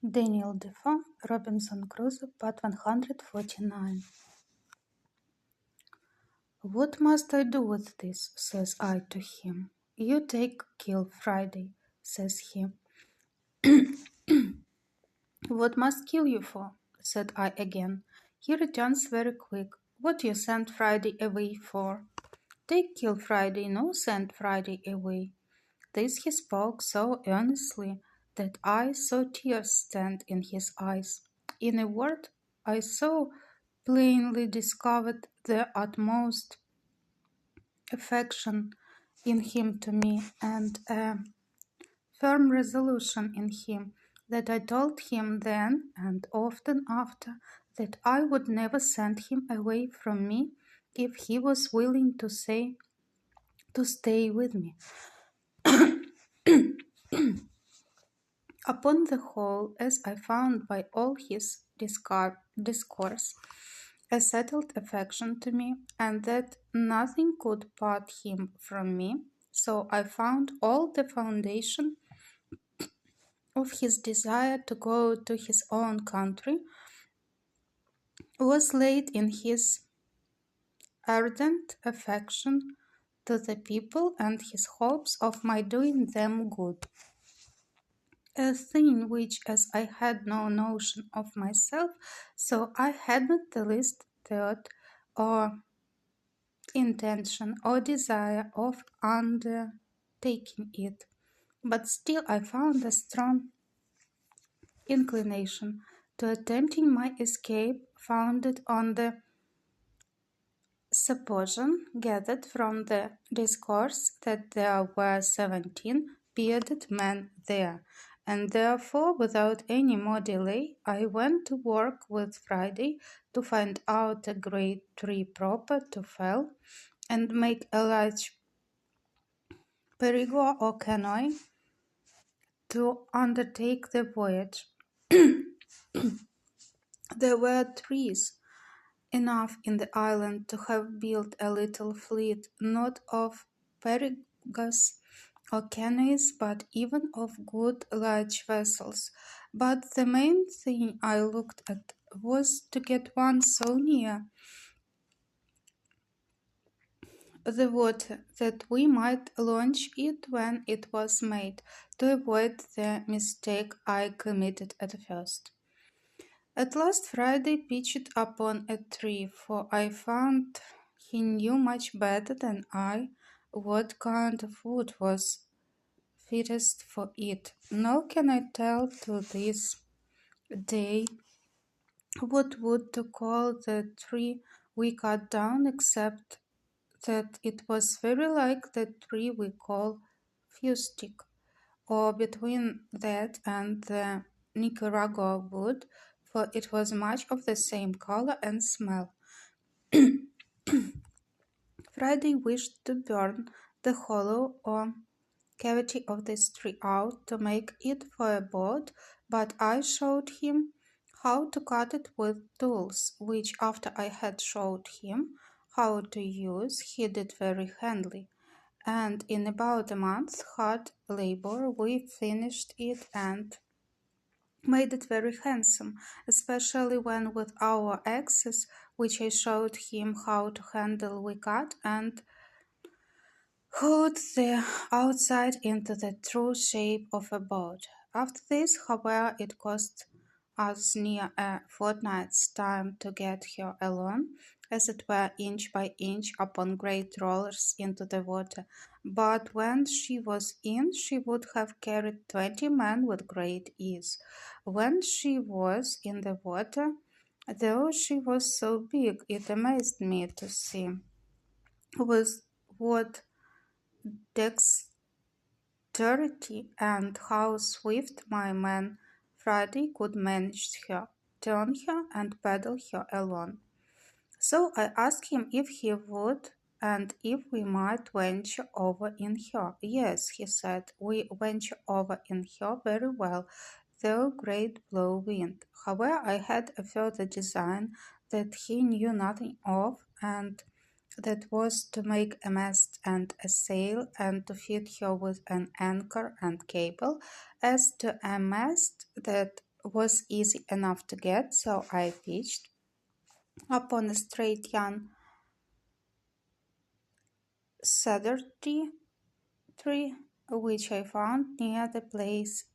Daniel Defoe, Robinson Crusoe, Part 149. "What must I do with this?" says I to him. "You kill Friday," says he. "What must kill you for?" said I again. He returns very quick. "What you send Friday away for?" Kill Friday, no send Friday away." This he spoke so earnestly that I saw tears stand in his eyes. In a word, I so plainly discovered the utmost affection in him to me, and a firm resolution in him, that I told him then and often after that I would never send him away from me if he was willing to stay with me. Upon the whole, as I found by all his discourse, a settled affection to me, and that nothing could part him from me, so I found all the foundation of his desire to go to his own country was laid in his ardent affection to the people and his hopes of my doing them good. A thing which, as I had no notion of myself, so I had not the least thought or intention or desire of undertaking it, but still I found a strong inclination to attempting my escape, founded on the supposition gathered from the discourse that there were 17 bearded men there, and therefore, without any more delay, I went to work with Friday to find out a great tree proper to fell, and make a large perigo or canoe to undertake the voyage. There were trees enough in the island to have built a little fleet, not of perigas or canoes, but even of good large vessels. But the main thing I looked at was to get one so near the water that we might launch it when it was made, to avoid the mistake I committed at first. At last Friday pitched upon a tree, for I found he knew much better than I what kind of wood was fittest for it. Nor can I tell to this day what wood to call the tree we cut down, except that it was very like the tree we call fustic, or between that and the Nicaragua wood, for it was much of the same color and smell. Friday wished to burn the hollow or cavity of this tree out to make it for a boat, but I showed him how to cut it with tools, which after I had showed him how to use, he did very handily, and in about a month's hard labor we finished it and made it very handsome, especially when with our axes, which I showed him how to handle, we cut and hoed the outside into the true shape of a boat. After this, however, it cost us near a fortnight's time to get her alone, as it were inch by inch upon great rollers into the water, but when she was in, she would have carried 20 men with great ease. When she was in the water, though she was so big, it amazed me to see with what dexterity and how swift my man Friday could manage her, turn her, and paddle her along. So I asked him if he would and if we might venture over in her. Yes, he said, we venture over in her very well, though great blow wind. However, I had a further design that he knew nothing of, and that was to make a mast and a sail, and to fit her with an anchor and cable. As to a mast, that was easy enough to get, so I pitched upon a straight young cedar tree, which I found near the place